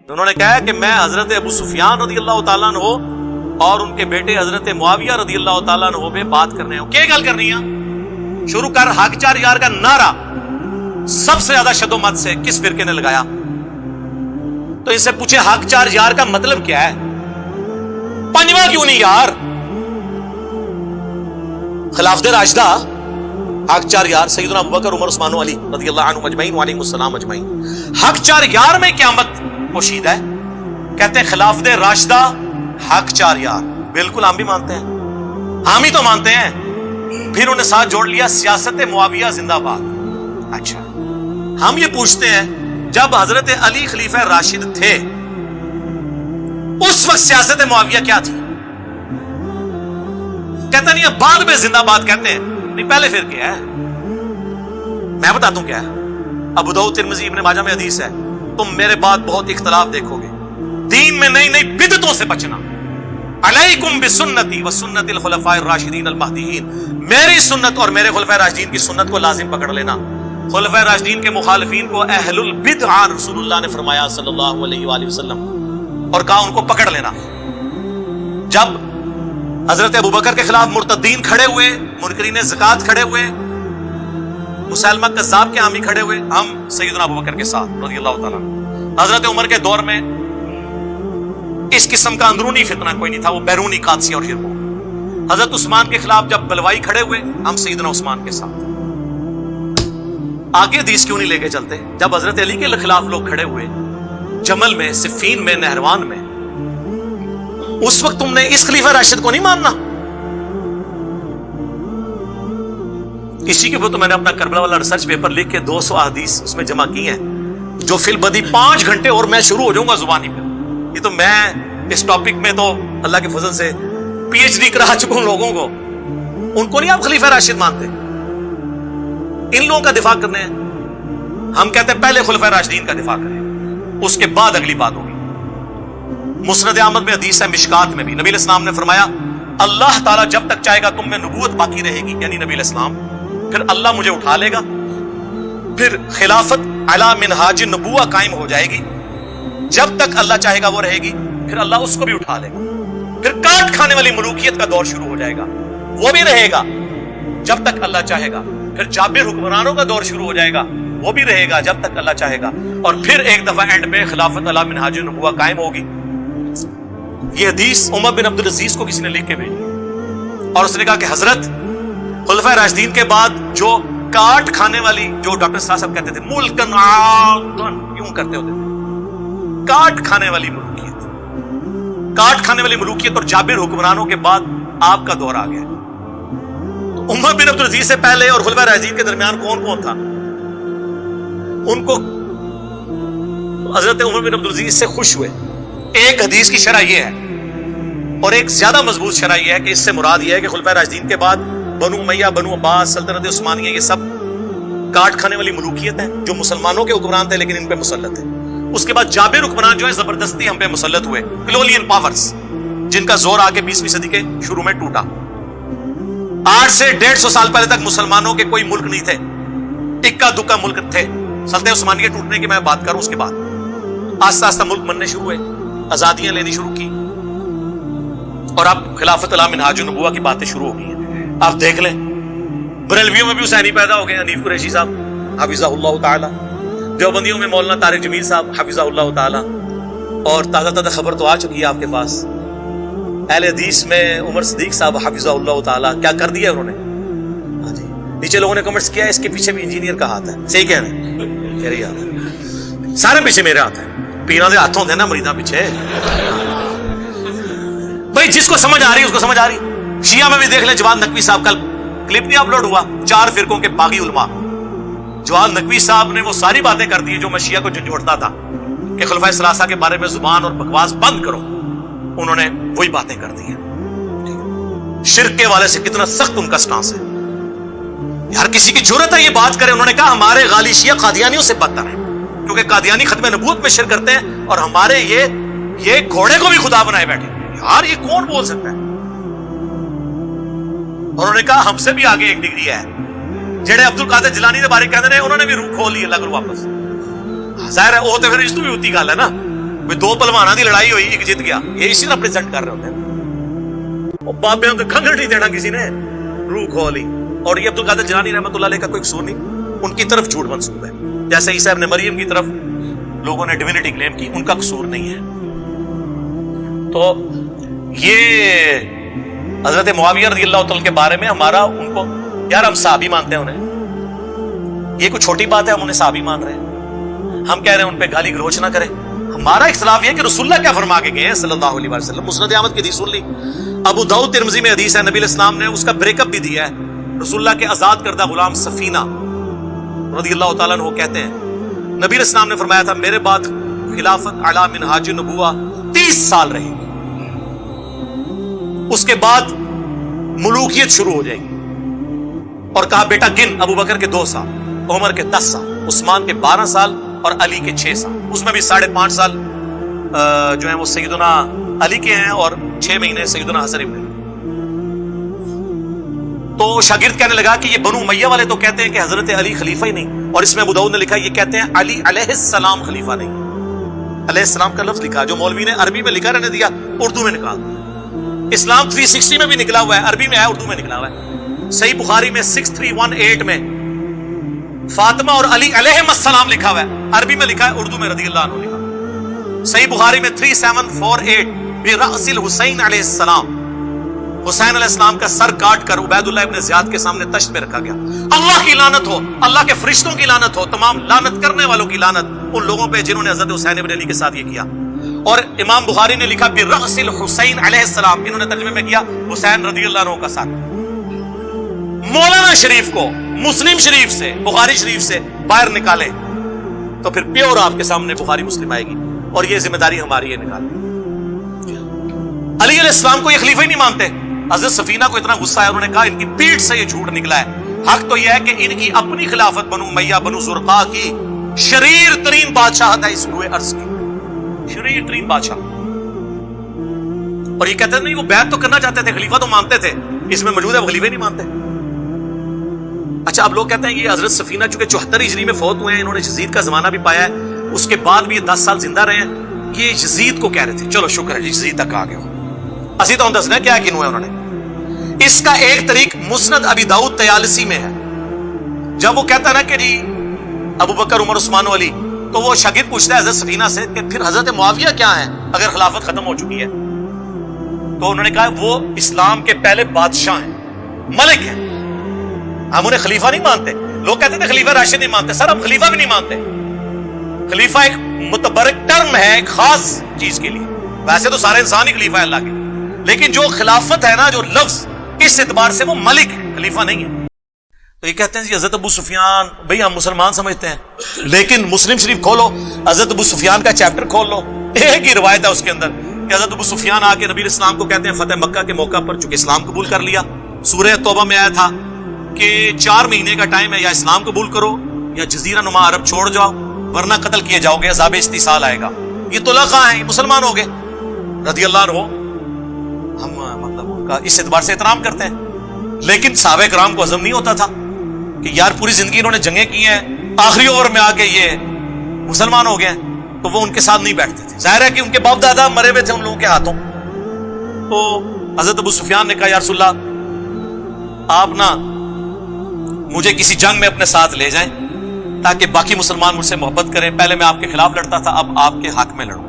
انہوں نے کہا کہ میں حضرت ابو سفیان رضی اللہ تعالیٰ عنہ اور ان کے بیٹے حضرت معاویہ رضی اللہ تعالیٰ عنہ پہ بات کرنے ہوں. کیا گل کرنی ہے؟ شروع کر حق چار یار کا نعرہ سب سے زیادہ شد و مت سے کس فرقے نے لگایا؟ تو اس سے پوچھے حق چار یار کا مطلب کیا ہے؟ پنجواں کیوں نہیں یار؟ خلافت راشدہ حق چار یار سیدنا ابوبکر عمر عثمان و علی رضی اللہ عنہ اجمعین وعلیہم السلام اجمعین. حق چار یار میں قیامت پوشید ہے. کہتے ہیں خلافت راشدہ حق چار یار. بالکل ہم بھی مانتے ہیں, ہم ہی تو مانتے ہیں. پھر انہیں ساتھ جوڑ لیا سیاست معاویہ زندہ باد. اچھا ہم یہ پوچھتے ہیں جب حضرت علی خلیفہ راشد تھے اس وقت سیاست معاویہ کیا تھی؟ کہتے نہیں بعد میں زندہ باد کہتے ہیں. نہیں پہلے پھر کیا ہے؟ میں بتاتا ہوں کیا ہے. ابو داؤد ترمذی ابن ماجہ میں حدیث ہے, تم میرے بعد بہت اختلاف دیکھو گے, دین میں نئی نئی بدعتوں سے بچنا. علیکم بسنتی وسنت الخلفاء الراشدین المہدیین, میری سنت اور میرے خلفاء راشدین کی سنت کو لازم پکڑ لینا. خلفاء راشدین کے مخالفین کو اہل البدع رسول اللہ نے فرمایا صلی اللہ علیہ وآلہ وسلم, اور کہا ان کو پکڑ لینا. جب حضرت ابوبکر کے خلاف مرتدین کھڑے ہوئے, منکرین زکات کھڑے ہوئے, مسلمہ کذاب کے حامی کھڑے ہوئے, ہم سیدنا ابوبکر کے ساتھ رضی اللہ تعالیٰ. حضرت عمر کے دور میں اس قسم کا اندرونی فتنہ کوئی نہیں تھا, وہ بیرونی قادسیہ اور شرک. حضرت عثمان کے خلاف جب بلوائی کھڑے ہوئے, ہم سیدنا عثمان کے ساتھ. آگے حدیث کیوں نہیں لے کے چلتے؟ جب حضرت علی کے خلاف لوگ کھڑے ہوئے جمل میں, صفین میں, نہروان میں, اس وقت تم نے اس خلیفہ راشد کو نہیں ماننا. اسی کے اوپر تو میں نے اپنا کربلا والا ریسرچ پیپر لکھ کے 200 احادیث اس میں جمع کی ہیں, جو فی البدی 5 گھنٹے اور میں شروع ہو جاؤں گا زبانی پہ. یہ تو میں اس ٹاپک میں تو اللہ کے فضل سے پی ایچ ڈی کرا چکا ہوں لوگوں کو. ان کو نہیں آپ خلیفہ راشد مانتے؟ ان لوگوں کا دفاع کرنے ہیں. ہم کہتے ہیں پہلے خلفاء راشدین کا دفاع کریں, اس کے بعد اگلی بات ہوگی. مسند احمد میں حدیث ہے, مشکات میں بھی نبی علیہ السلام نے فرمایا اللہ تعالیٰ جب تک چاہے گا تم میں نبوت باقی رہے گی, یعنی نبی علیہ السلام, پھر اللہ مجھے اٹھا لے گا, پھر خلافت علی منہاج نبوہ قائم ہو جائے گی. جب تک اللہ چاہے گا وہ رہے گی, پھر اللہ اس کو بھی اٹھا لے گا. پھر کاٹ کھانے والی ملوکیت کا دور شروع ہو جائے گا, وہ بھی رہے گا جب تک اللہ چاہے گا. پھر جابر حکمرانوں کا دور شروع ہو جائے گا, وہ بھی رہے گا جب تک اللہ چاہے گا. اور پھر ایک دفعہ اینڈ پہ خلافت علی منہاج نبوہ قائم ہوگی. یہ حدیث عمر بن عبدالعزیز کو کسی نے لکھ کے بھیجی, اور اس نے کہا کہ حضرت خلفاء راشدین کے بعد جو کاٹ کھانے والی, جو ڈاکٹر صاحب کہتے تھے ملکن عاقن, کیوں کرتے ہوتے تھے, کاٹ کھانے والی ملوکیت, کاٹ کھانے والی ملوکیت اور جابر حکمرانوں کے بعد آپ کا دور آ گیا. تو عمر بن عبدالعزیز سے پہلے اور خلفاء راشدین کے درمیان کون کون تھا؟ ان کو حضرت عمر بن عبدالعزیز سے خوش ہوئے. ایک حدیث کی شرح یہ ہے, اور ایک زیادہ مضبوط شرح یہ ہے کہ اس سے مراد یہ ہے کہ خلفاء راشدین کے بعد بنو امیہ, بنو عباس, سلطنت عثمانیہ, یہ سب کاٹ کھانے والی ملوکیت ہیں جو مسلمانوں کے حکمران تھے لیکن ان پہ مسلط ہے. اس کے بعد جابر حکمران جو ہے زبردستی ہم پہ مسلط ہوئے, کلولین پاورز, جن کا زور آ کے 20ویں صدی کے شروع میں ٹوٹا. 8 سے 150 سال پہلے تک مسلمانوں کے کوئی ملک نہیں تھے, اکا دکا ملک تھے. سلطنت عثمانیہ ٹوٹنے کی میں بات کروں, اس کے بعد آہستہ آہستہ ملک بننے شروع ہوئے, آزادیاں لینی شروع کی, اور اب خلافت علی منہاج نبوہ کی باتیں شروع ہو گئی ہیں. آپ دیکھ لیں بریلویوں میں بھی حسینی پیدا ہو گئے, حنیف قریشی صاحب حفظہ اللہ تعالی, دیوبندیوں میں مولانا طارق جمیل صاحب حفظہ اللہ تعالی, اور تازہ تازہ خبر تو آ چکی ہے آپ کے پاس, اہل حدیث میں عمر صدیق صاحب حفظہ اللہ تعالی, کیا کر دیا انہوں نے. ہاں جی, نیچے لوگوں نے کمنٹس کیا اس کے پیچھے بھی انجینئر کا ہاتھ ہے. صحیح کہہ رہے ہیں, کہہ رہی ہے, سارے پیچھے میرے ہاتھ ہیں, پیروں کے ہاتھ ہوتے ہیں نا مریداں پیچھے. بھائی جس کو سمجھ آ رہی اس کو سمجھ آ رہی. شیعہ میں بھی دیکھ لیں, جواد نقوی صاحب, کل کلپ نہیں اپلوڈ ہوا, 4 فرقوں کے باغی علماء. جواد نقوی صاحب نے وہ ساری باتیں کر دی جو میں شیعہ کو جھنجھوڑتا تھا کہ خلفائے ثلاثہ کے بارے میں زبان اور بکواس بند کرو, انہوں نے وہی باتیں کر دی ہیں. شرک کے والے سے کتنا سخت ان کا سٹانس ہے. ہر کسی کی جرأت ہے یہ بات کرے. انہوں نے کہا ہمارے غالی شیعہ قادیانیوں سے بدتر ہیں, کیونکہ قادیانی ختم نبوت میں شرک کرتے ہیں, اور ہمارے یہ گھوڑے کو بھی خدا بنائے بیٹھے. یار یہ کون بول سکتا ہے؟ انہوں نے کہا ہم سے بھی آگے ایک ڈگری ہے. جڑے عبد القادر جیلانی کے بارے کہتے ہیں انہوں نے بھی روح کھول لی اللہ کو واپس. ظاہر ہے وہ تو پھر اس تو بھی ہوتی گل ہے نا, دو پہلوانوں کی لڑائی ہوئی، ایک جیت گیا، یہ اسی طرح پریزنٹ کر رہے ہوتے ہیں. بابے تو کھنگڑ نہیں دینا کسی نے، روح کھولی. اور یہ عبد القادر جیلانی رحمۃ اللہ علیہ کا کوئی قصور نہیں، ان کی طرف جھوٹ منسوب ہے. جیسے عیسیٰ ابن مریم کی طرف لوگوں نے ڈیوینٹی کلیم کی، ان کا قصور نہیں ہے. تو یہ حضرت معاویہ رضی اللہ تعالی کے بارے میں ہمارا ان کو، یار ہم صحابی مانتے ہیں انہیں، یہ کوئی چھوٹی بات ہے ہم انہیں صحابی مان رہے ہیں. ہم کہہ رہے ہیں ان پہ گالی گلوچ نہ کریں. ہمارا اختلاف یہ کہ رسول اللہ کیا فرما کے گئے ہیں صلی اللہ علیہ وسلم. مسند احمد کی حدیث سن لی، ابو داؤد ترمذی میں حدیث ہے، نبی علیہ السلام نے اس کا بریک اپ بھی دیا ہے. رسول اللہ کے آزاد کردہ غلام سفینہ رضی اللہ تعالیٰ عنہ کہتے ہیں نبی علیہ السلام نے فرمایا تھا میرے بعد خلافت علی منہاج النبوہ 30 سال رہے گی، اس کے بعد ملوکیت شروع ہو جائے گی. اور کہا بیٹا گن، ابو بکر کے 2 سال، عمر کے 10 سال، عثمان کے 12 سال اور علی کے 6 سال. اس میں بھی 5.5 سال جو ہیں وہ سیدنا علی کے ہیں اور 6 مہینے سیدنا حسن ابن. تو شاگرد کہنے لگا کہ یہ بنو امیہ والے تو کہتے ہیں کہ حضرت علی خلیفہ ہی نہیں، اور اس میں ابو داؤد نے لکھا یہ کہتے ہیں علی علیہ السلام خلیفہ نہیں. علیہ السلام کا لفظ لکھا، جو مولوی نے عربی میں لکھا رہنے دیا، اردو میں نکال. اسلام 360 میں بھی نکلا ہوا ہے، عربی میں ہے، اردو میں نکلا ہوا ہے. صحیح بخاری میں 6318 میں فاطمہ اور علی علیہ السلام لکھا ہوا ہے، عربی میں لکھا ہے، اردو میں رضی اللہ عنہ لکھا. صحیح بخاری میں 3748 برأس الحسین علیہ السلام، حسین علیہ السلام کا سر کاٹ کر عبید اللہ ابن زیاد کے سامنے تشت پہ رکھا گیا. اللہ کی لعنت ہو، اللہ کے فرشتوں کی لعنت ہو، تمام لعنت کرنے والوں کی لعنت ان لوگوں پہ جنہوں نے حضرت حسین ابن علی کے ساتھ یہ کیا. اور امام بخاری نے لکھا برأس الحسین علیہ السلام، انہوں نے ترجمے میں کیا حسین رضی اللہ عنہ کا ساتھ. مولانا شریف کو مسلم شریف سے، بخاری شریف سے باہر نکالے تو پھر پیور آپ کے سامنے بخاری مسلم آئے گی، اور یہ ذمہ داری ہماری ہے نکالنے. علی علیہ السلام کو یہ خلیفہ ہی نہیں مانتے. حضرت سفینہ کو اتنا غصہ ہے، انہوں نے کہا ان کی پیٹ سے یہ جھوٹ نکلا ہے. حق تو یہ ہے کہ ان کی اپنی خلافت بنو امیہ بنو زرقاء کی شریر ترین بادشاہت ہے اس روئے ارض کی، شریر ترین بادشاہ. اور یہ کہتے ہیں نہیں وہ بیعت تو کرنا چاہتے تھے، خلیفہ تو مانتے تھے، اس میں موجود ہے وہ خلیفہ نہیں مانتے. اچھا اب لوگ کہتے ہیں یہ حضرت سفینہ چونکہ 74 ہجری میں فوت ہوئے ہیں، انہوں نے یزید کا زمانہ بھی پایا ہے، اس کے بعد بھی یہ 10 سال زندہ رہے ہیں، یہ یزید کو کہہ رہے تھے. چلو شکر ہے یزید تک آ گئے ہو، اسی تو ہم دسنا کیا کنو ہے انہوں نے. اس کا ایک طریق مسند ابی داؤد طیالسی میں ہے. جب وہ کہتا ہے نا کہ جی ابو بکر عمر عثمان و علی، تو وہ شاگرد پوچھتا ہے حضرت سفینہ سے کہ پھر حضرت معاویہ کیا ہیں اگر خلافت ختم ہو چکی ہے؟ تو انہوں نے کہا وہ اسلام کے پہلے بادشاہ ہیں، ملک ہیں، ہم انہیں خلیفہ نہیں مانتے. لوگ کہتے ہیں خلیفہ راشد نہیں مانتے، سر ہم خلیفہ بھی نہیں مانتے. خلیفہ ایک متبرک ٹرم ہے ایک خاص چیز کے لیے، ویسے تو سارے انسان ہی خلیفہ ہے اللہ کے، لیکن جو خلافت ہے نا، جو لفظ، اس اعتبار سے وہ ملک ہے، خلیفہ نہیں ہے. تو یہ کہتے ہیں جی حضرت ابو سفیان، بھئی ہم مسلمان سمجھتے ہیں، لیکن مسلم شریف کھولو، حضرت ابو سفیان کا چیپٹر کھول لو، ایک ہی روایت ہے اس کے اندر کہ حضرت ابو سفیان آ کے نبی علیہ السلام کو کہتے ہیں فتح مکہ کے موقع پر، چونکہ اسلام قبول کر لیا، سورہ توبہ میں آیا تھا کہ 4 مہینے کا ٹائم ہے، یا اسلام قبول کرو یا جزیرہ نما عرب چھوڑ جاؤ ورنہ قتل کیے جاؤ گے، عذاب استحصال آئے گا. یہ طلقاء ہیں، مسلمان ہو گئے رضی اللہ عنہ. ہم مطلب ان کا اس اعتبار سے احترام کرتے ہیں، لیکن صحابہ کرام کو ہضم نہیں ہوتا تھا کہ یار پوری زندگی انہوں نے جنگیں کی ہیں، آخری اوور میں آ کے یہ مسلمان ہو گئے، تو وہ ان کے ساتھ نہیں بیٹھتے تھے. ظاہر ہے کہ ان کے باپ دادا مرے ہوئے تھے ان لوگوں کے ہاتھوں. تو حضرت ابو سفیان نے کہا یا رسول اللہ آپ نا مجھے کسی جنگ میں اپنے ساتھ لے جائیں تاکہ باقی مسلمان مجھ سے محبت کریں. پہلے میں آپ کے خلاف لڑتا تھا، اب آپ کے حق میں لڑوں.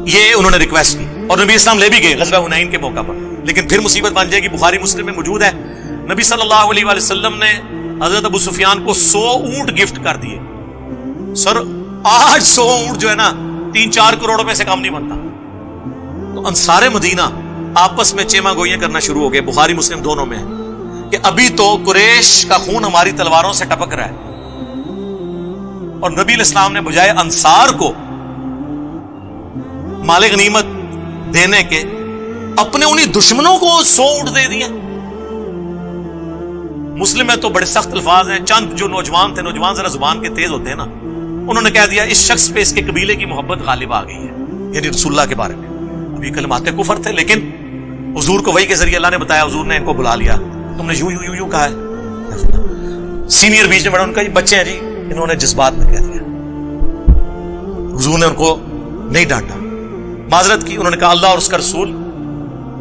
یہ انہوں نے ریکویسٹ کی اور نبی اسلام لے بھی گئے غزوہ حنین کے موقع پر. لیکن پھر مصیبت بن جائے گی، بخاری مسلم میں موجود ہے، نبی صلی اللہ علیہ وآلہ وسلم نے حضرت ابو سفیان کو 100 اونٹ گفٹ کر دیے. سر آج 100 اونٹ جو ہے نا 3-4 کروڑ روپے سے کم نہیں بنتا. تو انصار مدینہ آپس میں چیما گوئیاں کرنا شروع ہو گئے، بخاری مسلم دونوں میں ہے کہ ابھی تو قریش کا خون ہماری تلواروں سے ٹپک رہا ہے، اور نبی علیہ السلام نے بجائے انصار کو مال غنیمت دینے کے اپنے انہی دشمنوں کو 100 اونٹ دے دیے. مسلم میں تو بڑے سخت الفاظ ہیں. چند جو نوجوان تھے، نوجوان ذرا زبان کے تیز ہوتے ہیں نا، انہوں نے کہہ دیا اس شخص پہ اس کے قبیلے کی محبت غالب آ گئی ہے، یعنی رسول اللہ کے بارے میں. ابھی کلمات کفر تھے، لیکن حضور کو وحی کے ذریعے اللہ نے بتایا، حضور نے ان کو بلا لیا، تم نے یوں یوں یوں کہا ہے. سینئر بیچ میں بڑا ان کا یہ بچے ہیں جی، انہوں نے جذبات میں کہہ دیا. حضور نے ان کو نہیں ڈانٹا، معذرت کی، انہوں نے کہا اللہ اور اس کا رسول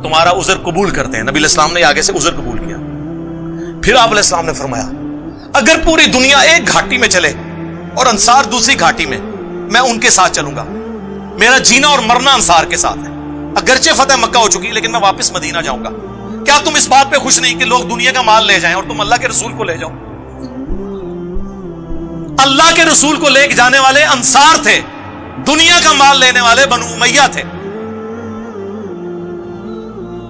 تمہارا عذر قبول کرتے ہیں۔ نبی علیہ السلام نے آگے سے عذر قبول کیا۔ پھر آپ علیہ السلام نے فرمایا اگر پوری دنیا ایک گھاٹی میں چلے اور انصار دوسری گھاٹی میں ان کے ساتھ چلوں گا، میرا جینا اور مرنا انصار کے ساتھ ہے، اگرچہ فتح مکہ ہو چکی لیکن میں واپس مدینہ جاؤں گا۔ کیا تم اس بات پہ خوش نہیں کہ لوگ دنیا کا مال لے جائیں اور تم اللہ کے رسول کو لے جاؤ؟ اللہ کے رسول کو لے کے جانے والے انصار تھے، دنیا کا مال لینے والے بنو امیہ تھے۔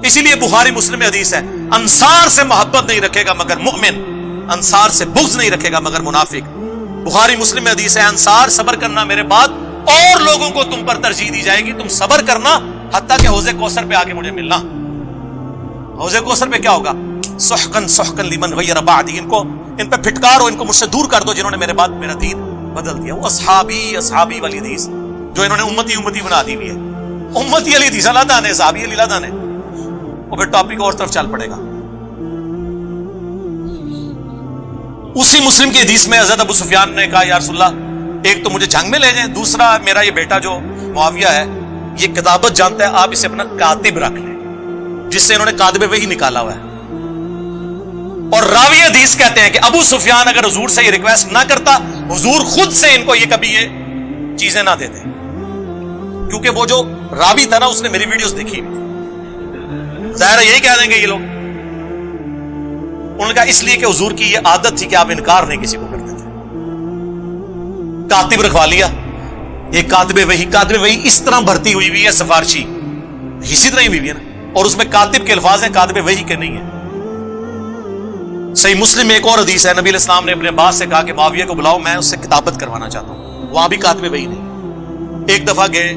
اسی لیے بخاری مسلم میں حدیث ہے انصار سے محبت نہیں رکھے گا مگر مؤمن، انصار سے بغض نہیں رکھے گا مگر منافق۔ بخاری مسلم میں حدیث ہے انصار صبر کرنا میرے بعد اور لوگوں کو تم پر ترجیح دی جائے گی، تم صبر کرنا حتیٰ کہ حوض کوثر پہ آ کے مجھے ملنا۔ حوض کوثر پہ کیا ہوگا؟ سحقن سحقن لمن غیر بعدی، ان پہ پھٹکار ہو، ان کو مجھ سے دور کر دو جنہوں نے میرے بعد میرا دین بدل دیا۔ وہ اصحابی اصحابی والی حدیث جو انہوں نے امتی امتی بنا دی ہوئی ہے، امتی علی حدیث اللہ دانے، صحابی علی اللہ دانے، اور پھر ٹاپک اور طرف چل پڑے گا۔ اسی مسلم کی حدیث میں حضرت ابو سفیان نے کہا یا رسول اللہ ایک تو مجھے جنگ میں لے جائیں، دوسرا میرا یہ بیٹا جو معاویہ ہے یہ کتابت جانتا ہے، آپ اسے اپنا کاتب رکھ لیں، جس سے انہوں نے کاتب وحی نکالا ہوا ہے۔ اور راوی حدیث کہتے ہیں کہ ابو سفیان اگر حضور سے یہ ریکویسٹ نہ کرتا، حضور خود سے ان کو یہ کبھی یہ چیزیں نہ دیتے، کیونکہ وہ جو راوی تھا نا اس نے میری ویڈیوز دیکھی، ظاہر ہے یہی کہہ دیں گے یہ لوگ۔ انہوں نے کہا اس لیے کہ حضور کی یہ عادت تھی کہ آپ انکار نہیں کسی کو کرتے تھے۔ کاتب رکھوا لیا، یہ کاتب وحی اس طرح بھرتی ہوئی ہے سفارشی، اسی طرح ہی ہوئی ہے نا، اور اس میں کاتب کے الفاظ ہیں، کاتب وحی کے نہیں ہیں۔ صحیح مسلم میں ایک اور حدیث ہے، نبی علیہ السلام نے اپنے عباس سے کہا کہ معاویہ کو بلاؤ، میں اس سے کتابت کروانا چاہتا ہوں، وہاں بھی کاتب وحی نہیں۔ ایک دفعہ گئے،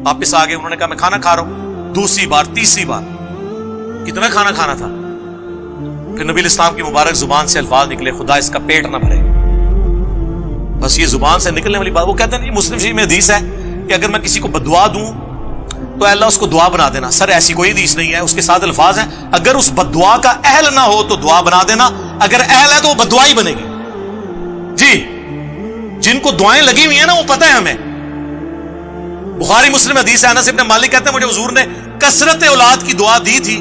واپس آ گئے، انہوں نے کہا میں کھانا کھا رہا ہوں، دوسری بار تیسری بار، کتنا کھانا کھانا تھا؟ پھر نبی علیہ السلام کی مبارک زبان سے الفاظ نکلے خدا اس کا پیٹ نہ بھرے۔ بس یہ زبان سے نکلنے والی بات، وہ کہتے ہیں یہ مسلم شریف میں حدیث ہے کہ اگر میں کسی کو بددعا دوں تو اللہ اس کو دعا بنا دینا۔ سر ایسی کوئی حدیث نہیں ہے، اس کے ساتھ الفاظ ہیں اگر اس بددعا کا اہل نہ ہو تو دعا بنا دینا، اگر اہل ہے تو وہ بددعا ہی بنے گی۔ جی جن کو دعائیں لگی ہوئی ہیں نا وہ پتہ ہے ہمیں۔ بخاری مسلم حدیث ہے، انس ابن مالک کہتے ہیں مجھے حضور نے کثرت اولاد کی دعا دی تھی،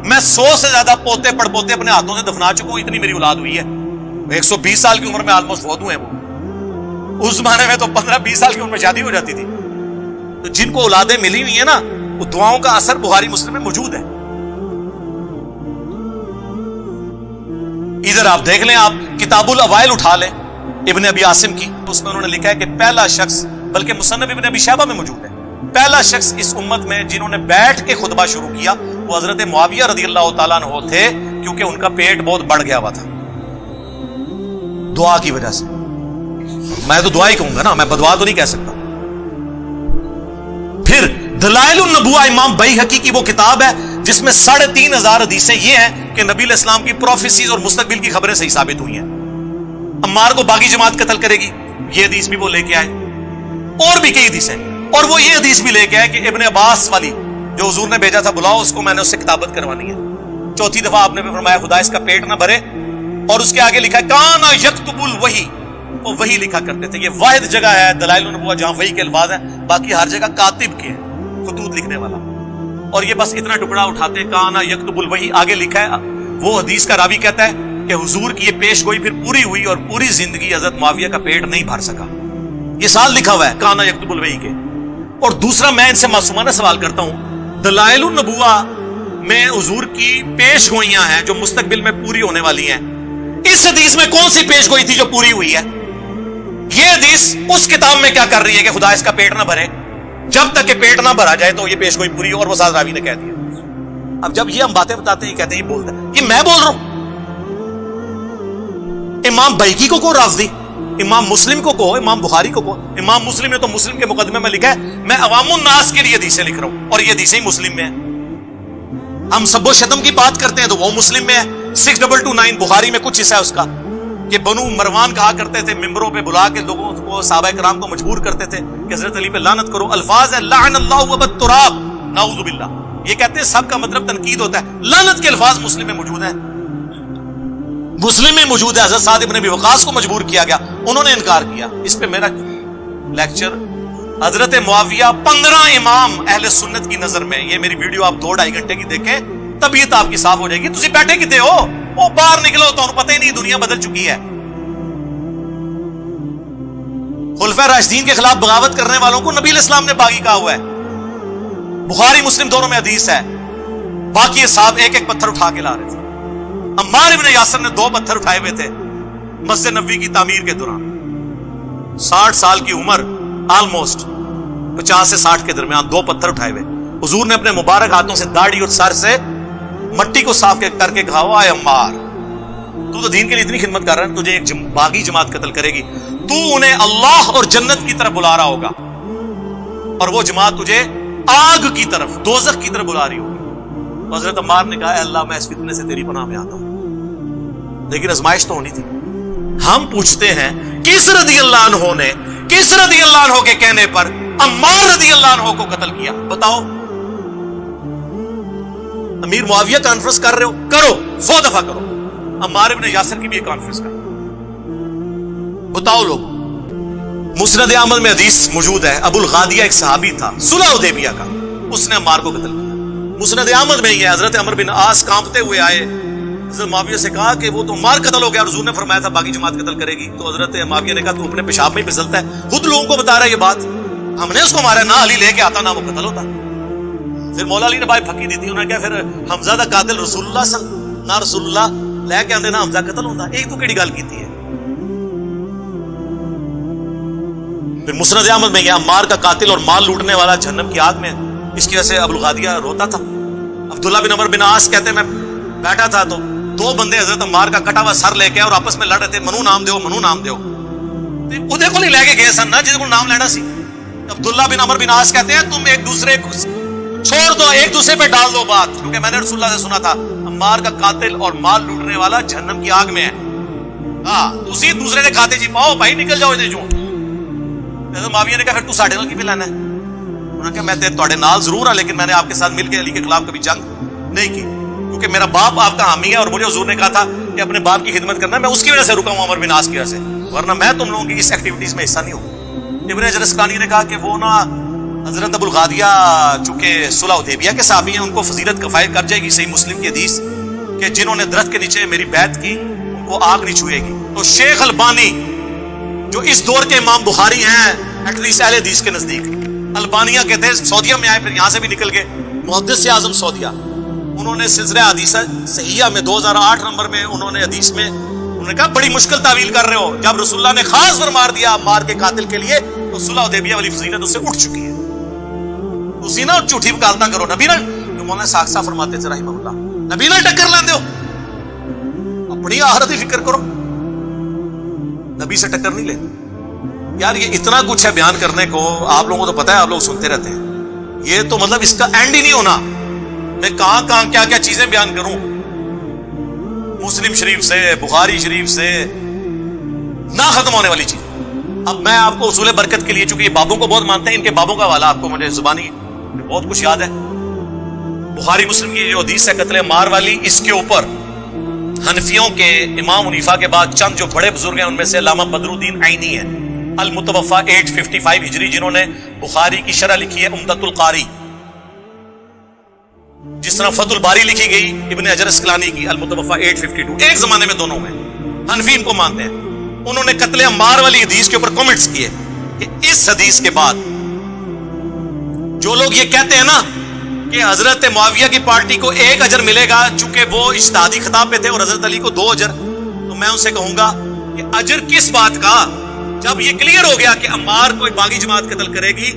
میں 100 سے زیادہ پوتے پڑ پوتے اپنے ہاتھوں سے دفنا چکا ہوں، اتنی میری اولاد ہوئی ہے۔ 120 سال کی عمر میں آلموسٹ فوت ہوئے ہیں وہ، اس زمانے میں تو 15-20 سال کی عمر میں شادی ہو جاتی تھی۔ تو جن کو اولادیں ملی ہوئی ہیں نا وہ دعاؤں کا اثر بخاری مسلم میں موجود ہے۔ ادھر آپ دیکھ لیں، آپ کتاب الاوائل اٹھا لیں ابن ابی عاصم کی، اس میں انہوں نے لکھا ہے کہ پہلا شخص، بلکہ مصنف ابن ابی شیبہ میں موجود ہے، پہلا شخص اس امت میں جنہوں نے بیٹھ کے خطبہ شروع کیا وہ حضرت معاویہ رضی اللہ تعالیٰ عنہ تھے، کیونکہ ان کا پیٹ بہت بڑھ گیا ہوا تھا دعا کی وجہ سے۔ میں تو دعا ہی کہوں گا نا، میں بدعا تو نہیں کہہ سکتا۔ پھر دلائل النبوہ امام بیہقی کی وہ کتاب ہے جس میں 3500 حدیثیں یہ ہیں کہ نبی علیہ السلام کی پروفیسیز اور مستقبل کی خبریں صحیح ثابت ہوئی ہیں۔ عمار کو باغی جماعت قتل کرے گی، یہ حدیث بھی وہ لے کے آئے، اور بھی کئی حدیثیں، اور وہ یہ حدیث بھی لے کے آئے کہ ابن عباس والی جو حضور نے بھیجا تھا بلاؤ اس کو، میں نے اس سے کتابت کروانی ہے۔ چوتھی دفعہ آپ نے بھی فرمایا خدا اس کا پیٹ نہ بھرے، اور اس کے آگے لکھا ہے کانا یکتب الوحی، وہ وحی لکھا کرتے تھے۔ یہ واحد جگہ ہے دلائل النبوہ جہاں وحی کے الفاظ ہیں، باقی ہر جگہ کاتب کے ہیں، خطوط لکھنے والا، اور یہ بس اتنا ٹکڑا اٹھاتے ہیں کانا یکتب الوحی، آگے لکھا ہے وہ حدیث کا راوی کہتا ہے کہ حضور کی یہ پیش گوئی پھر پوری ہوئی اور پوری زندگی حضرت معاویہ کا پیٹ نہیں بھر سکا۔ یہ سال لکھا ہوا ہے کانا یکتب الوحی کے۔ اور دوسرا میں ان سے معصومانہ سوال کرتا ہوں، دلائل النبوہ میں حضور کی پیش گوئیاں ہیں جو مستقبل میں پوری ہونے والی ہیں، اس حدیث میں کون سی پیش گوئی تھی جو پوری ہوئی ہے؟ یہ حدیث اس کتاب میں کیا کر رہی ہے کہ خدا اس کا پیٹ نہ بھرے؟ جب تک کہ پیٹ نہ بھرا جائے تو یہ پیش گوئی پوری ہو، اور وہ ساتھ راوی نے کہہ دیا۔ اب جب یہ ہم باتیں بتاتے ہیں یہ کہتے ہیں یہ بولتا ہے، یہ میں بول رہا ہوں۔ امام بیہقی کو کہو رافضی، امام مسلم کو کہو، امام بخاری کو کہو۔ امام مسلم نے تو مسلم کے مقدمے میں لکھا ہے میں عوام الناس کے لیے حدیثیں لکھ رہا ہوں، اور یہ حدیثیں ہی مسلم میں ہیں۔ ہم سب و شتم کی بات کرتے ہیں تو وہ مسلم میں ہے، 6229 بخاری میں کچھ حصہ ہے اس کا کہ بنو مروان کہا کرتے تھے ممبروں پہ بلا کے لوگوں کو، صحابہ کرام کو مجبور کرتے تھے کہ حضرت علی پہ لعنت کرو۔ الفاظ ہے لعن اللہ وبت تراب، نعوذ باللہ، یہ کہتے ہیں سب کا مطلب تنقید ہوتا ہے، لعنت کے الفاظ مسلم میں موجود ہیں، مسلم میں موجود ہے۔ حضرت سعد ابن ابی وقاص کو مجبور کیا گیا، انہوں نے انکار کیا، اس پہ میرا لیکچر حضرت معاویہ 15 امام اہل سنت کی نظر میں. یہ میری ویڈیو آپ 2-2.5 گھنٹے کی دیکھیں, طبیعت آپ کی صاف ہو جائے گی. تسی بیٹھے کتے ہو, وہ باہر نکلو تو پتہ ہی نہیں دنیا بدل چکی ہے. خلفائے راشدین کے خلاف بغاوت کرنے والوں کو نبی علیہ السلام نے باغی کہا ہوا ہے. بخاری مسلم دونوں میں حدیث ہے. باقی صاحب ایک ایک پتھر اٹھا کے لا رہے تھے. عمار ابن یاسر نے 2 پتھر اٹھائے ہوئے تھے مسجد نبوی کی تعمیر کے دوران. 60 سال کی عمر, آلموسٹ 50 سے 60 کے درمیان, 2 پتھر اٹھائے ہوئے. حضور نے اپنے مبارک ہاتھوں سے داڑھی اور سر سے مٹی کو صاف کر کے کہا, اے عمار تو دین کے لیے اتنی خدمت کر رہا ہے, تجھے ایک باغی جماعت قتل کرے گی, تو انہیں اللہ اور جنت کی طرف بلا رہا ہوگا اور وہ جماعت تجھے آگ کی طرف, دوزخ کی طرف بلا رہی ہوگی. حضرت عمار نے کہا, اے اللہ میں اس فتنے سے تیری پناہ میں آتا ہوں. لیکن آزمائش تو ہونی تھی. ہم پوچھتے ہیں کس رضی اللہ عنہ نے, کس رضی اللہ عنہ کے کہنے پر عمار رضی اللہ عنہ کو قتل کیا؟ بتاؤ. امیر معاویہ کانفرنس کر رہے ہو, کرو, 100 دفعہ کرو. عمار ابن یاسر کی بھی ایک کانفرنس کرو. بتاؤ لوگ. مسند احمد میں حدیث موجود ہے, ابو الغادیہ ایک صحابی تھا صلح حدیبیہ کا, اس نے عمار کو قتل کیا. مسند احمد میں یہ حضرت عمر بن عاص کانپتے ہوئے آئے, حضرت معاویہ سے کہا کہ وہ تو عمار قتل ہو گیا اور حضور نے فرمایا تھا باقی جماعت قتل کرے گی. تو حضرت معاویہ نے کہا تو اپنے پیشاب میں ہی پھسلتا ہے, خود لوگوں کو بتا رہا ہے یہ بات, ہم نے اس کو مارا, نہ علی لے کے آتا نہ وہ قتل ہوتا. پھر مولا علی نے بھائی پھکی دی تھی, انہوں نے کہا پھر حمزہ دا قاتل رسول اللہ نہ رسول اللہ لے کے آندے نہ حمزہ قتل ہوتا. ایک تو کیڑی گل کیتی ہے. پھر مسند احمد میں یہ عمار کا قاتل اور مال لوٹنے والا جہنم کی آگ میں, اس کی وجہ سے ابو الغادیہ روتا تھا. عبداللہ بن عمر بن عاص کہتے ہیں میں بیٹھا تھا تو 2 بندے حضرت عمار کا کٹا ہوا سر لے کے اور آپس میں لڑ رہے تھے, منو نام دیو منو نام دیو. ادھے کو نہیں لے کے گئے سن نا جس کو نام لینا سی. عبداللہ بن عمر بن عاص کہتے ہیں تم ایک دوسرے کو چھوڑ دو, ایک دوسرے پہ ڈال دو بات, کیونکہ میں نے رسول اللہ سے سنا تھا عمار کا قاتل اور مال لوٹنے والا جہنم کی آگ میں ہے. ہاں تسی دوسرے نے کھاتے جی پاؤ بھائی نکل جاؤ ادھر. جو معاویہ نے کہا پھر تو ساڈے نال کی پہ لینا ہے. انہوں نے کہا میں تواڈے نال ضرور ہوں, لیکن میں نے آپ کے ساتھ مل کے علی کے خلاف کبھی جنگ نہیں کی, کیونکہ میرا باپ آپ کا حامی ہے اور مجھے حضور نے کہا تھا کہ اپنے باپ کی خدمت کرنا, میں اس کی وجہ سے رکا ہوں عمر بن عاص کی وجہ سے, ورنہ میں تم لوگوں کی اس ایکٹیویٹیز میں حصہ نہیں ہوں. ابن حجر اسقلانی نے کہا کہ وہ نا حضرت ابو الغادیہ چونکہ صلح حدیبیہ کے صحابی ہیں, ان کو فضیلت کفایت کر جائے گی. صحیح مسلم کی حدیث کہ جنہوں نے درخت کے نیچے میری بیعت کی ان کو آگ نہیں چھوئے گی. تو شیخ البانی جو اس دور کے امام بخاری ہیں ایٹ لیسٹ اہل حدیث کے نزدیک, البانیہ کہتے ہیں سعودیہ میں آئے پھر یہاں سے بھی نکل گئے, محدث اعظم سعودیہ, انہوں نے سلسلہ حدیث صحیحہ میں 2008 نمبر میں انہوں نے حدیث میں انہوں نے کہا بڑی مشکل تعویل کر رہے ہو, جب رسول اللہ نے خاص فرمار دیا عمار کے قاتل کے لیے تو صلح حدیبیہ والی فضیلت اس سے اٹھ چکی ہے. اسی نہ جھوٹی وکالتاں کرو. نبی نال جو مولانا ساکسا فرماتے تھے رحمہ اللہ, نبی نال ٹکر لیندے ہو, اپنی آخرت کی فکر کرو, نبی سے ٹکر نہیں لے. یار یہ اتنا کچھ ہے بیان کرنے کو, آپ لوگوں کو تو پتہ ہے, آپ لوگ سنتے رہتے ہیں, یہ تو مطلب اس کا اینڈ ہی نہیں ہونا. میں کہاں کہاں کیا کیا چیزیں بیان کروں, مسلم شریف سے بخاری شریف سے, نہ ختم ہونے والی چیز. اب میں آپ کو اصول برکت کے لیے, چونکہ یہ بابوں کو بہت مانتے ہیں, ان کے بابوں کا حوالہ آپ کو مجھے زبانی بہت کچھ یاد ہے. بخاری مسلم کی جو حدیث ہے قتل عمار والی, اس کے اوپر حنفیوں کے امام حنیفہ کے بعد چند جو بڑے بزرگ ہیں ان میں سے علامہ بدر الدین عینی ہے المتوفا 855 ہجری, جنہوں نے بخاری کی شرح لکھی ہے عمدۃ القاری, جس طرح فتح الباری لکھی گئی ابن حجر اسقلانی کی المتوفا 852. ایک زمانے میں دونوں میں حنفی ان کو مانتے ہیں. انہوں نے قتل عمار والی حدیث کے اوپر کمنٹس کیے کہ اس حدیث کے بعد جو لوگ یہ کہتے ہیں نا کہ حضرت معاویہ کی پارٹی کو 1 اجر ملے گا چونکہ وہ اجتہادی خطاب پہ تھے اور حضرت علی کو 2 اجر, تو میں ان سے کہوں گا کہ اجر کس بات کا, جب یہ کلیئر ہو گیا کہ عمار کوئی باغی جماعت قتل کرے گی,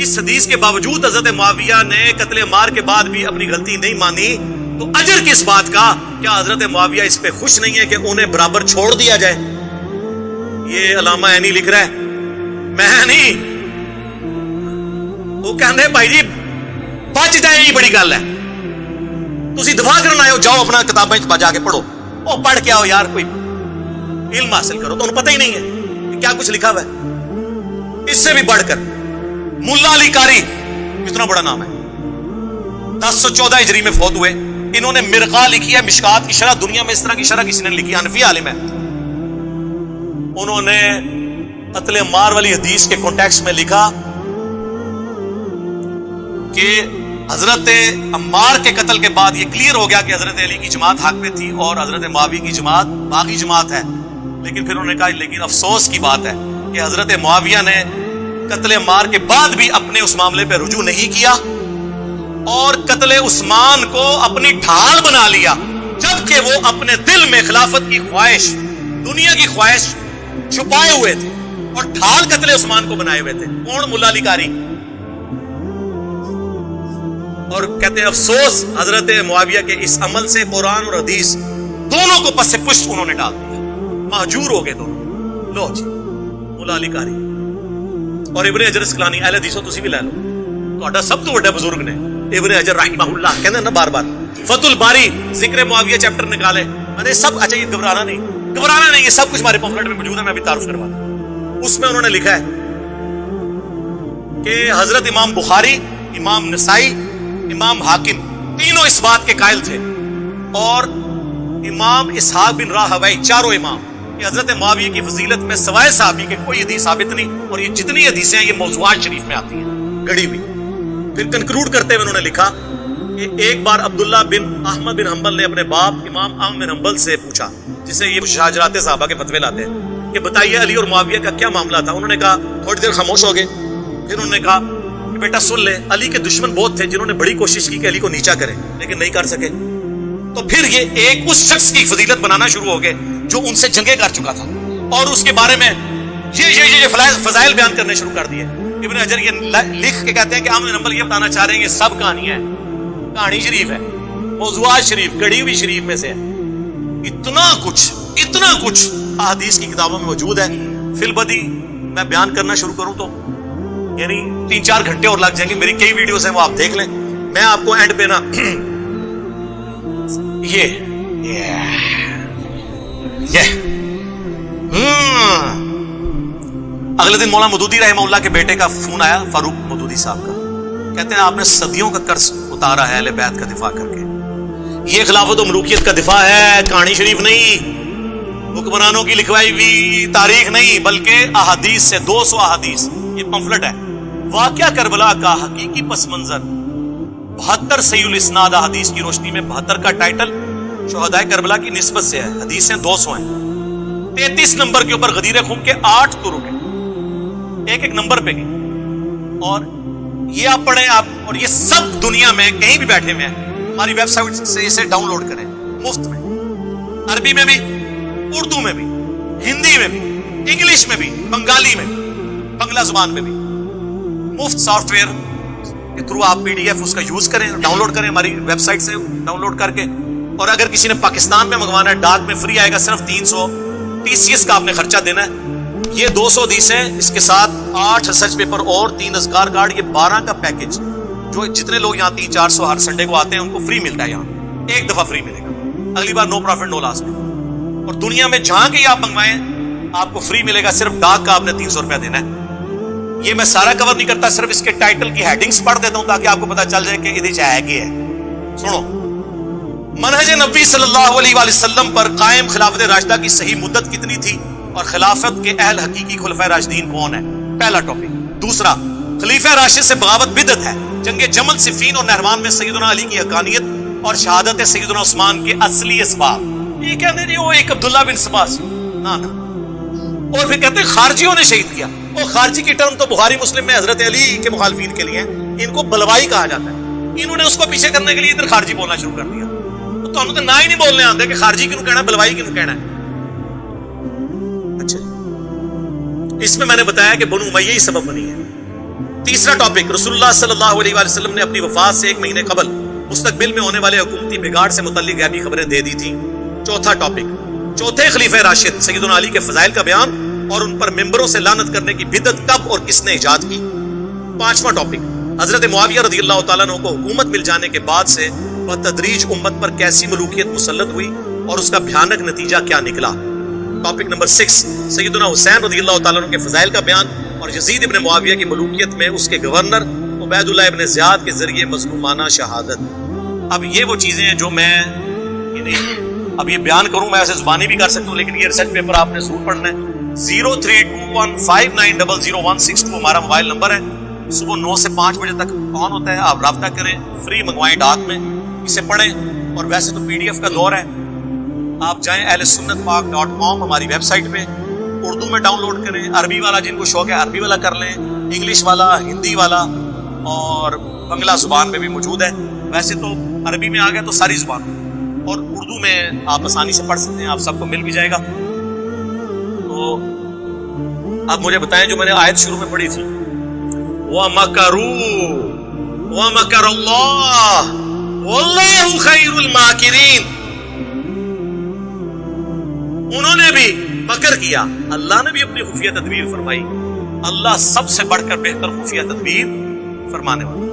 اس حدیث کے باوجود حضرت معاویہ نے قتل عمار کے بعد بھی اپنی غلطی نہیں مانی, تو اجر کس بات کا؟ کیا حضرت معاویہ اس پہ خوش نہیں ہے کہ انہیں برابر چھوڑ دیا جائے؟ یہ علامہ عینی لکھ رہا ہے, میں نہیں. وہ کہنے بھائی جی بچ جائے, یہ بڑی گل ہے, تسی دفاع کرنا آئے ہو, جاؤ اپنا کتابیں جا کے پڑھو, وہ پڑھ کے آؤ یار, کوئی علم حاصل کرو. تو انہیں پتہ ہی نہیں ہے کہ کیا کچھ لکھا ہوا ہے. اس سے بھی بڑھ کر ملا علی قاری, کتنا بڑا نام ہے, 1014 ہجری میں فوت ہوئے. انہوں نے مرقہ لکھی ہے, مشکات کی شرح, دنیا میں اس طرح کی شرح کسی نے لکھی, حنفی عالم ہے. انہوں نے قتل عمار والی حدیث کے کانٹیکسٹ میں لکھا کہ حضرت عمار کے قتل کے بعد یہ کلیئر ہو گیا کہ حضرت علی کی جماعت حق پہ تھی اور حضرت معاویہ کی جماعت باغی جماعت ہے. لیکن پھر انہوں نے کہا لیکن افسوس کی بات ہے کہ حضرت معاویہ نے قتل عمار کے بعد بھی اپنے اس معاملے پہ رجوع نہیں کیا اور قتل عثمان کو اپنی ڈھال بنا لیا، جبکہ وہ اپنے دل میں خلافت کی خواہش، دنیا کی خواہش چھپائے ہوئے تھے اور ڈھال قتل عثمان کو بنائے ہوئے تھے. کون؟ ملا علی قاری. اور کہتے ہیں افسوس حضرت معاویہ کے اس عمل سے قرآن اور حدیث دونوں کو پس پشت انہوں نے ڈال دیا، مہجور ہو گئے دونوں. لو جی ملا علی قاری اور ابن حجر اسقلانی، اہل حدیثوں تسی بھی لے لو، تہاڈا سب تو بڑا بزرگ نے ابن حجر رحمہ اللہ، کہندے نا بار بار فتح الباری ذکر معاویہ چیپٹر نکالے، ارے سب اچھا یہ گھبرانا نہیں، یہ سب کچھ ہمارے پمفلٹ میں موجود ہے، میں ابھی تعارف کرواتا ہوں. اس میں انہوں نے لکھا ہے کہ حضرت امام بخاری، امام نسائی، امام حاکم تینوں اس بات کے قائل تھے اور امام اسحاق بن راہوی، چاروں امام، کہ حضرت معاویہ کی فضیلت میں سوائے صحابی کے کوئی حدیث ثابت نہیں، اور یہ جتنی حدیثیں ہیں یہ موضوعات شریف میں آتی ہیں گڑی ہوئی. پھر کنکلوڈ کرتے ہوئے انہوں نے لکھا کہ ایک بار عبداللہ بن احمد بن حنبل نے اپنے باپ امام احمد بن حنبل سے پوچھا، جسے یہ شاہجرات صحابہ کے فتوے لاتے ہیں، کہ بتائیے علی اور معاویہ کا کیا معاملہ تھا. انہوں نے کہا، تھوڑی دیر خاموش ہو گئے، پھر انہوں نے کہا کہ بیٹا سن لے، علی کے دشمن بہت تھے جنہوں نے بڑی کوشش کی کہ علی کو نیچا کریں لیکن نہیں کر سکے. تو پھر یہ ایک اس شخص کی فضیلت بنانا شروع ہو گئے جو ان سے جنگیں کر چکا تھا اور اس کے بارے میں یہ فضائل بیان کرنے شروع کر دیے. ابن حجر یہ لکھ کے کہتے ہیں کہ احمد بن حنبل یہ بتانا چاہ رہے ہیں یہ سب کہانی ہے، کہانی شریف ہے، موضوعات شریف، گڑھی ہوئی شریف میں سے ہے. اتنا کچھ احادیث کی کتابوں میں موجود ہے. فی البدی میں بیان کرنا شروع کروں تو یعنی 3-4 گھنٹے اور لگ جائیں گے. میری کئی ویڈیوز ہیں وہ آپ دیکھ لیں. میں آپ کو اینڈ پہ نا اگلے دن مولانا مودودی رحمہ اللہ کے بیٹے کا فون آیا، فاروق مودودی صاحب کا. کہتے ہیں آپ نے صدیوں کا قرض اتارا ہے اہل بیت کا دفاع کر کے. یہ خلافت و ملوکیت کا دفاع ہے، کہانی شریف نہیں، حکمرانوں کی لکھوائی ہوئی تاریخ نہیں، بلکہ احادیث سے 200 احادیث. یہ پمفلٹ ہے، واقعہ کربلا کا حقیقی پس منظر، 72 صحیح الاسناد احادیث کی روشنی میں. 72 کا ٹائٹل شہدائے کربلا کی نسبت سے ہے، حدیثیں 200 ہیں. 33 نمبر کے اوپر غدیر خون کے 8 طرق ہیں، ایک نمبر پہ گئے. اور یہ آپ پڑھیں آپ، اور یہ سب دنیا میں کہیں بھی بیٹھے ہوئے ہیں. ہماری ویب سائٹ سے اسے ڈاؤن لوڈ کریں مفت میں، عربی میں بھی، اردو میں بھی، ہندی میں بھی، انگلش میں بھی، بنگالی میں بھی، بنگلہ زبان میں بھی. مفت سافٹ ویئر کے تھرو آپ PDF اس کا یوز کریں، ڈاؤن لوڈ کریں ہماری ویب سائٹ سے ڈاؤن لوڈ کر کے. اور اگر کسی نے پاکستان میں منگوانا ہے ڈاک میں فری آئے گا، صرف 300 TCS کا آپ نے خرچہ دینا ہے. یہ 200 حدیثیں، اس کے ساتھ 8 ریسرچ پیپر اور 3 اذکار کارڈ، یہ 12 کا پیکج. جو جتنے لوگ یہاں 300-400 ہر سنڈے کو آتے ہیں ان کو فری ملتا ہے. یہاں ایک دفعہ فری ملے گا، اگلی بار نو پروفٹ نو لاس میں. اور دنیا میں جہاں کے آپ منگوائیں آپ کو فری ملے گا، صرف ڈاک کا آپ نے 300 روپیہ دینا ہے. یہ میں سارا کور نہیں کرتا، صرف اس کے ٹائٹل کی ہیڈنگز پڑھ دیتا ہوں تاکہ آپ کو پتا چل جائے کہ یہ چاہے کیا ہے. سنو، منہج نبی صلی اللہ علیہ وآلہ وسلم پر قائم خلافت راشدہ کی صحیح مدت کتنی تھی اور خلافت کے اہل حقیقی خلفائے راشدین کون ہیں؟ پہلا ٹاپک. دوسرا، خلیفہ راشد سے بغاوت بدعت ہے. جنگ جمل، صفین اور نہروان میں سیدنا علی کی حقانیت اور شہادت سیدنا عثمان کے اصلی اسباب. یہ کہتے ہیں وہ ایک عبداللہ بن سبا سے نا. اور پھر کہتے ہیں خارجیوں نے شہید کیا. وہ خارجی کی ٹرم تو بخاری مسلم میں حضرت علی کے مخالفین کے لیے ان کو بلوائی کہا جاتا ہے. انہوں نے اس کو پیچھے کرنے کے لیے ادھر خارجی بولنا شروع کر دیا. تو ہم تو نہ ہی نہیں بولنے آتے کہ خارجی کیوں کہنا ہے، بلوائی کیوں کہنا ہے. اچھا، اس میں نے بتایا کہ بنو امیہ ہی سبب بنی ہے. تیسرا ٹاپک، رسول اللہ صلی اللہ علیہ وآلہ وسلم نے اپنی وفات سے 1 مہینے قبل مستقبل میں ہونے والے حکومتی بگاڑ سے متعلق غیبی خبریں دے دی تھیں. چوتھا ٹاپک، چوتھے خلیفہ راشد سیدنا علی کے فضائل کا بیان اور ان پر ممبروں سے لعنت کرنے کی بدعت کب اور کس نے ایجاد کی. پانچواں ٹاپک، حضرت معاویہ رضی اللہ تعالیٰ عنہ کو حکومت مل جانے کے بعد سے بتدریج امت پر کیسی ملوکیت مسلط ہوئی اور اس کا بھیانک نتیجہ کیا نکلا. ٹاپک نمبر 6، سیدنا حسین رضی اللہ تعالیٰ عنہ کے فضائل کا بیان اور یزید ابن معاویہ کی ملوکیت میں اس کے گورنر عبید اللہ ابن زیاد کے ذریعے مظلومانہ شہادت. اب یہ وہ چیزیں ہیں جو میں اب یہ بیان کروں، میں ایسے زبانی بھی کر سکتا ہوں، لیکن یہ ریسرچ پیپر آپ نے ضرور پڑھنا ہے. 032159000162 ہمارا موبائل نمبر ہے. صبح 9 سے 5 بجے تک آن ہوتا ہے. آپ رابطہ کریں, فری منگوائیں ڈاک میں, اسے پڑھیں. اور ویسے تو PDF کا دور ہے, آپ جائیں ahlsunnatpak.com ہماری ویب سائٹ پہ, اردو میں ڈاؤن لوڈ کریں. عربی والا جن کو شوق ہے عربی والا کر لیں, انگلش والا, ہندی والا, اور بنگلہ زبان میں بھی موجود ہے. ویسے تو عربی میں آ گیا تو ساری زبان, اور اردو میں آپ آسانی سے پڑھ سکتے ہیں, آپ سب کو مل بھی جائے گا. تو اب مجھے بتائیں جو میں نے آیت شروع میں پڑھی تھی, وَمَكَرُوا وَمَكَرَ اللَّهُ وَاللَّهُ خَيْرُ الْمَاكِرِينَ, انہوں نے بھی مکر کیا, اللہ نے بھی اپنی خفیہ تدبیر فرمائی. اللہ سب سے بڑھ کر بہتر خفیہ تدبیر فرمانے والا.